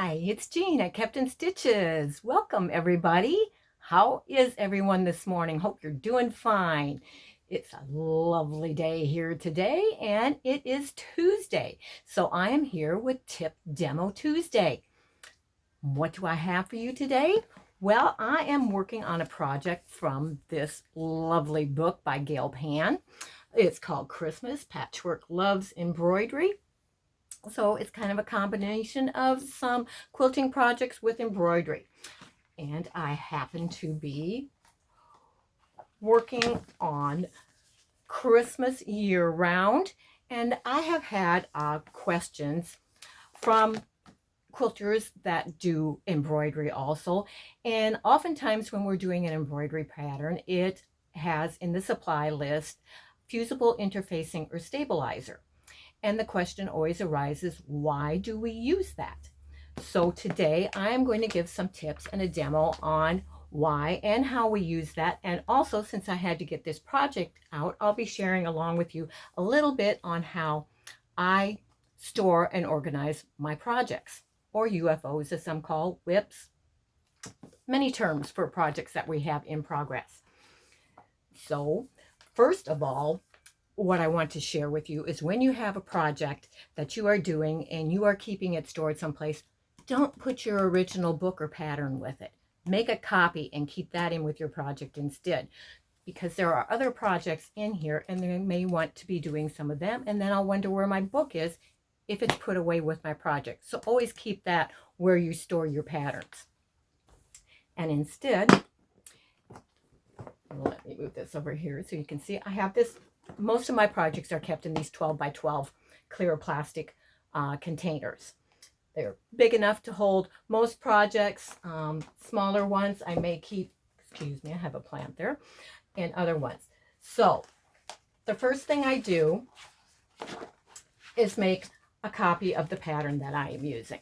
Hi, it's Jean at Kept in Stitches. Welcome, everybody. How is everyone this morning? Hope you're doing fine. It's a lovely day here today, and it is Tuesday. So I am here with Tip Demo Tuesday. What do I have for you today? Well, I am working on a project from this lovely book by Gail Pan. It's called Christmas Patchwork Loves Embroidery. So it's kind of a combination of some quilting projects with embroidery. And I happen to be working on Christmas year-round. And I have had questions from quilters that do embroidery also. And oftentimes when we're doing an embroidery pattern, it has in the supply list fusible interfacing or stabilizer. And the question always arises, why do we use that? So today I'm going to give some tips and a demo on why and how we use that. And also, since I had to get this project out, I'll be sharing along with you a little bit on how I store and organize my projects, or UFOs as some call, whips, many terms for projects that we have in progress. So first of all, what I want to share with you is when you have a project that you are doing and you are keeping it stored someplace, don't put your original book or pattern with it. Make a copy and keep that in with your project instead, because there are other projects in here and they may want to be doing some of them, and then I'll wonder where my book is if it's put away with my project. So always keep that where you store your patterns. And instead, let me move this over here so you can see I have this. Most of my projects are kept in these 12 by 12 clear plastic containers. They're big enough to hold most projects. Smaller ones I may keep, excuse me, I have a plant there, and other ones. So the first thing I do is make a copy of the pattern that I am using.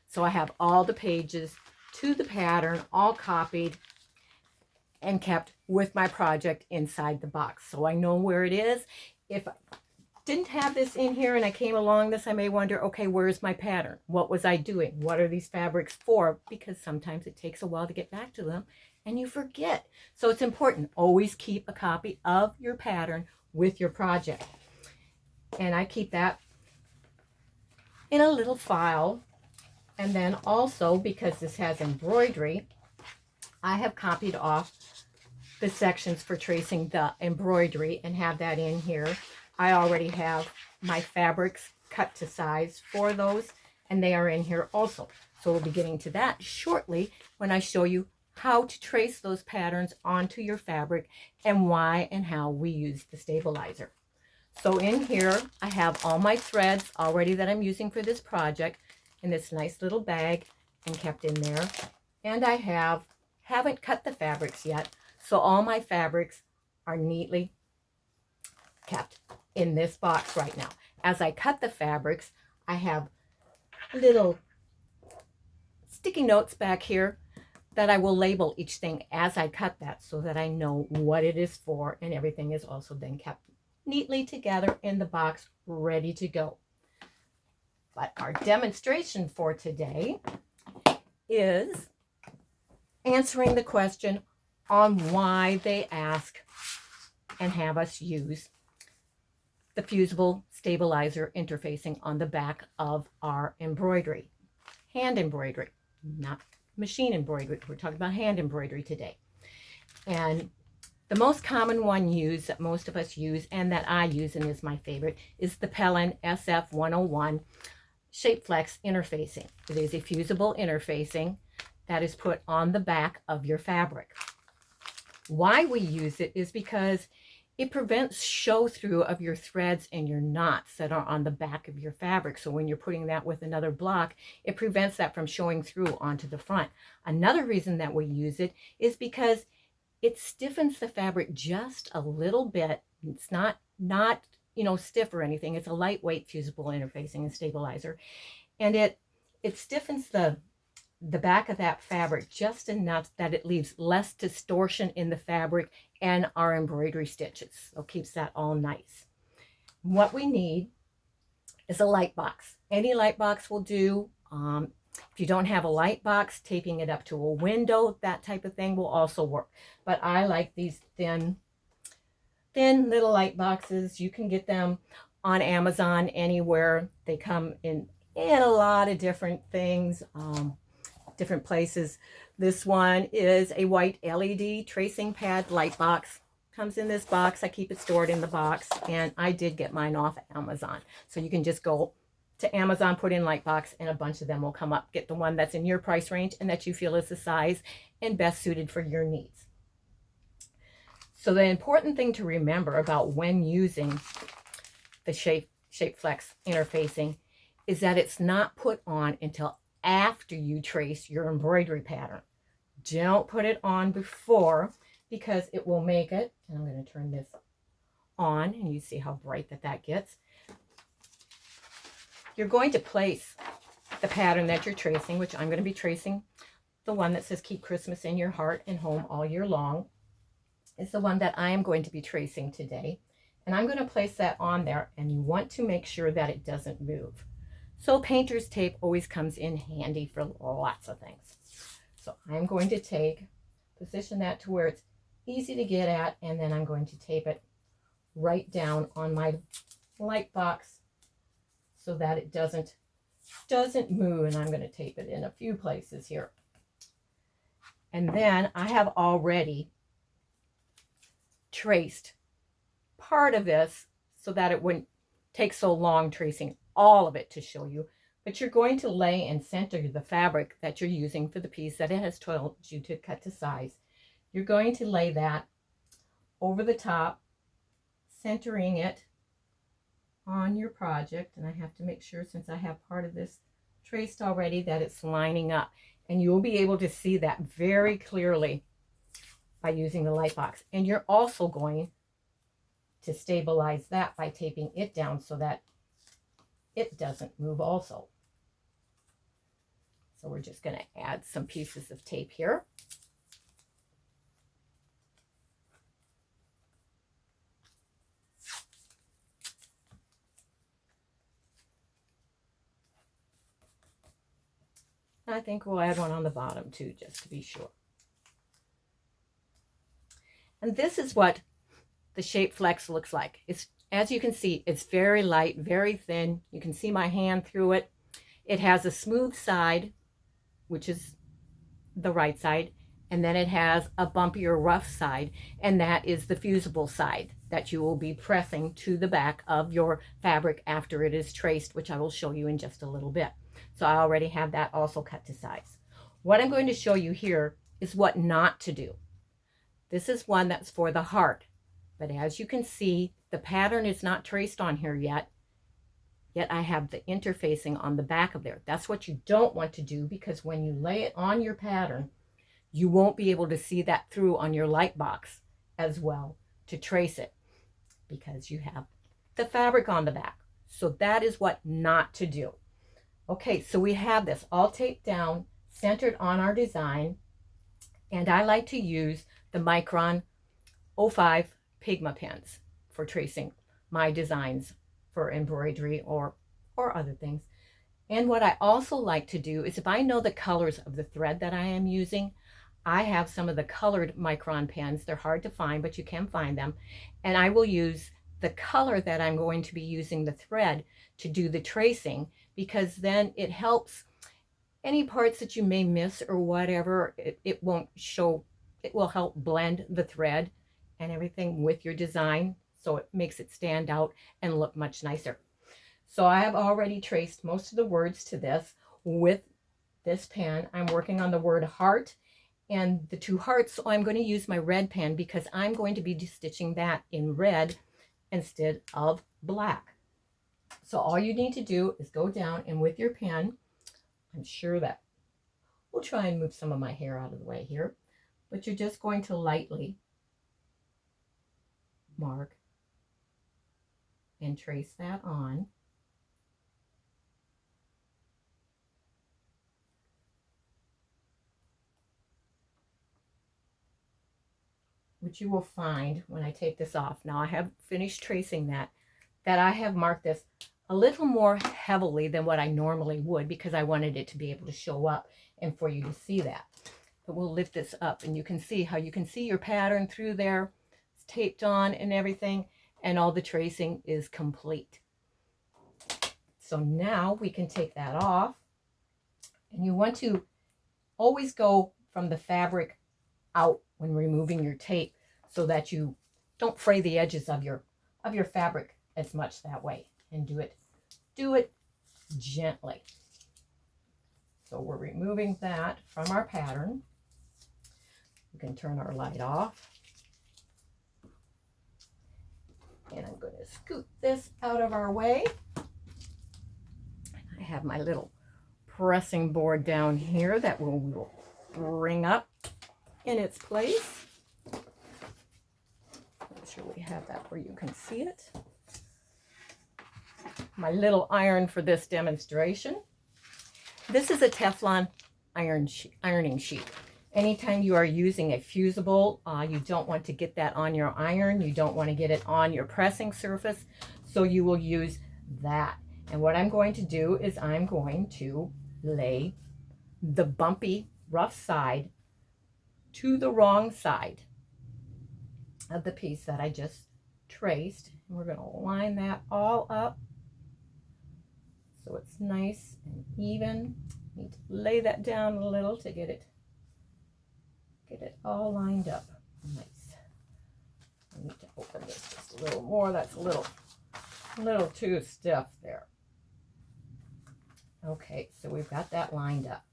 So I have all the pages to the pattern all copied and kept with my project inside the box, so I know where it is. If I didn't have this in here and I came along this, I may wonder, okay, where's my pattern? What was I doing? What are these fabrics for? Because sometimes it takes a while to get back to them and you forget. So it's important, always keep a copy of your pattern with your project. And I keep that in a little file. And then also, because this has embroidery, I have copied off the sections for tracing the embroidery and have that in here. I already have my fabrics cut to size for those, and they are in here also. So we'll be getting to that shortly when I show you how to trace those patterns onto your fabric and why and how we use the stabilizer. So in here, I have all my threads already that I'm using for this project in this nice little bag and kept in there. And I haven't cut the fabrics yet, so all my fabrics are neatly kept in this box right now. As I cut the fabrics, I have little sticky notes back here that I will label each thing as I cut that so that I know what it is for, and everything is also then kept neatly together in the box, ready to go. But our demonstration for today is answering the question on why they ask and have us use the fusible stabilizer interfacing on the back of our embroidery. Hand embroidery, not machine embroidery. We're talking about hand embroidery today. And the most common one used that most of us use and that I use and is my favorite is the Pellon SF101 Shape Flex interfacing. It is a fusible interfacing that is put on the back of your fabric. Why we use it is because it prevents show through of your threads and your knots that are on the back of your fabric. So when you're putting that with another block, it prevents that from showing through onto the front. Another reason that we use it is because it stiffens the fabric just a little bit. It's not stiff or anything. It's a lightweight fusible interfacing and stabilizer, and it stiffens the back of that fabric just enough that it leaves less distortion in the fabric and our embroidery stitches. So it keeps that all nice. What we need is a light box. Any light box will do. If you don't have a light box, taping it up to a window, that type of thing will also work. But I like these thin little light boxes. You can get them on Amazon, anywhere. They come in a lot of different things, different places. This one is a white LED tracing pad light box. Comes in this box. I keep it stored in the box, and I did get mine off Amazon. So you can just go to Amazon, put in light box, and a bunch of them will come up. Get the one that's in your price range and that you feel is the size and best suited for your needs. So the important thing to remember about when using the ShapeFlex interfacing is that it's not put on until after you trace your embroidery pattern. Don't put it on before, because it will make it, and I'm going to turn this on and you see how bright that gets. You're going to place the pattern that you're tracing, which I'm going to be tracing the one that says keep Christmas in your heart and home all year long. It's the one that I am going to be tracing today. And I'm going to place that on there, and you want to make sure that it doesn't move. So painter's tape always comes in handy for lots of things. So I'm going to position that to where it's easy to get at, and then I'm going to tape it right down on my light box so that it doesn't move, and I'm going to tape it in a few places here. And then I have already traced part of this so that it wouldn't take so long tracing all of it to show you. But you're going to lay and center the fabric that you're using for the piece that it has told you to cut to size. You're going to lay that over the top, centering it on your project. And I have to make sure, since I have part of this traced already, that it's lining up. And you'll be able to see that very clearly by using the light box. And you're also going to stabilize that by taping it down so that it doesn't move also. So we're just going to add some pieces of tape here. I think we'll add one on the bottom too, just to be sure. And this is what the ShapeFlex looks like. It's, as you can see, it's very light, very thin. You can see my hand through it. It has a smooth side, which is the right side, and then it has a bumpier, rough side, and that is the fusible side that you will be pressing to the back of your fabric after it is traced, which I will show you in just a little bit. So I already have that also cut to size. What I'm going to show you here is what not to do. This is one that's for the heart, but as you can see, the pattern is not traced on here yet I have the interfacing on the back of there. That's what you don't want to do, because when you lay it on your pattern, you won't be able to see that through on your light box as well to trace it, because you have the fabric on the back. So that is what not to do. Okay, so we have this all taped down, centered on our design, and I like to use the Micron 05 Pigma pens for tracing my designs for embroidery or other things. And what I also like to do is, if I know the colors of the thread that I am using, I have some of the colored Micron pens. They're hard to find, but you can find them. And I will use the color that I'm going to be using the thread to do the tracing, because then it helps any parts that you may miss or whatever. It won't show, it will help blend the thread and everything with your design, so it makes it stand out and look much nicer. So I have already traced most of the words to this with this pen. I'm working on the word heart and the two hearts, so I'm going to use my red pen because I'm going to be stitching that in red instead of black. So all you need to do is go down, and with your pen, I'm sure that we'll try and move some of my hair out of the way here, but you're just going to lightly mark and trace that on. Which you will find when I take this off. Now I have finished tracing that I have marked this a little more heavily than what I normally would because I wanted it to be able to show up and for you to see that. But we'll lift this up and you can see how you can see your pattern through there. It's taped on and everything, and all the tracing is complete. So now we can take that off, and you want to always go from the fabric out when removing your tape so that you don't fray the edges of your fabric as much that way, and do it gently. So we're removing that from our pattern. We can turn our light off. And I'm going to scoot this out of our way. I have my little pressing board down here that we will bring up in its place. Make sure we have that where you can see it. My little iron for this demonstration. This is a Teflon ironing sheet. Anytime you are using a fusible, you don't want to get that on your iron. You don't want to get it on your pressing surface. So you will use that. And what I'm going to do is I'm going to lay the bumpy, rough side to the wrong side of the piece that I just traced. And we're going to line that all up so it's nice and even. Need to lay that down a little to get it all lined up. Nice. I need to open this just a little more. That's a little too stiff there. Okay, so we've got that lined up.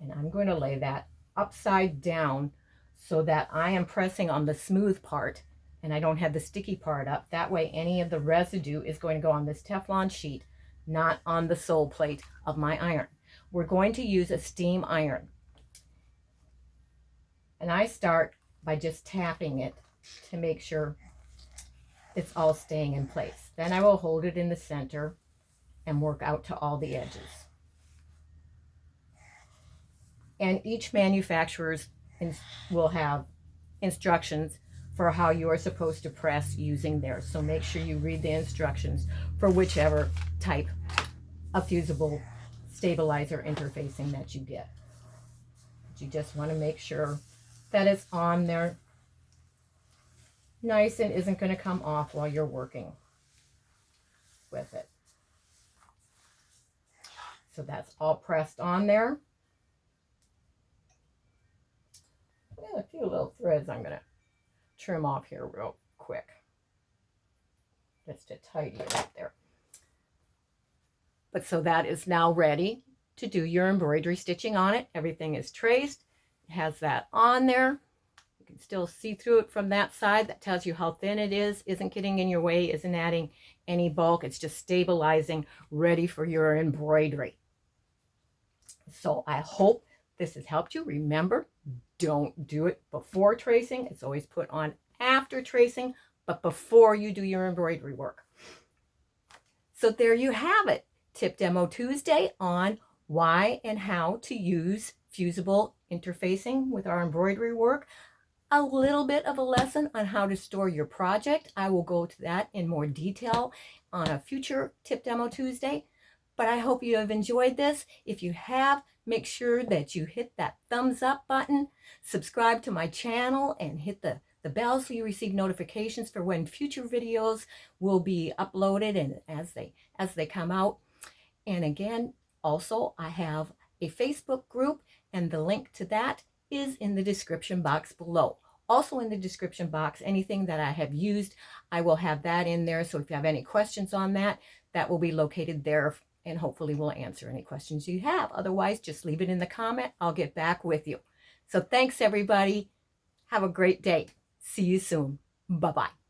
And I'm going to lay that upside down so that I am pressing on the smooth part and I don't have the sticky part up. That way any of the residue is going to go on this Teflon sheet, not on the sole plate of my iron. We're going to use a steam iron. And I start by just tapping it to make sure it's all staying in place. Then I will hold it in the center and work out to all the edges. And each manufacturer will have instructions for how you are supposed to press using theirs. So make sure you read the instructions for whichever type of fusible stabilizer interfacing that you get. But you just want to make sure that it's on there nice and isn't going to come off while you're working with it. So that's all pressed on there. Yeah, a few little threads I'm going to trim off here real quick just to tidy it up there. But so that is now ready to do your embroidery stitching on it. Everything is traced. It has that on there. You can still see through it from that side. That tells you how thin it is, isn't getting in your way, isn't adding any bulk. It's just stabilizing, ready for your embroidery. So I hope this has helped you. Remember, don't do it before tracing. It's always put on after tracing, but before you do your embroidery work. So there you have it. Tip Demo Tuesday on why and how to use fusible interfacing with our embroidery work. A little bit of a lesson on how to store your project. I will go to that in more detail on a future Tip Demo Tuesday. But I hope you have enjoyed this. If you have, make sure that you hit that thumbs up button, subscribe to my channel, and hit the bell so you receive notifications for when future videos will be uploaded and as they come out. And again, also I have a Facebook group, and the link to that is in the description box below. Also in the description box, anything that I have used, I will have that in there. So if you have any questions on that, that will be located there, and hopefully we'll answer any questions you have. Otherwise, just leave it in the comment. I'll get back with you. So thanks, everybody. Have a great day. See you soon. Bye-bye.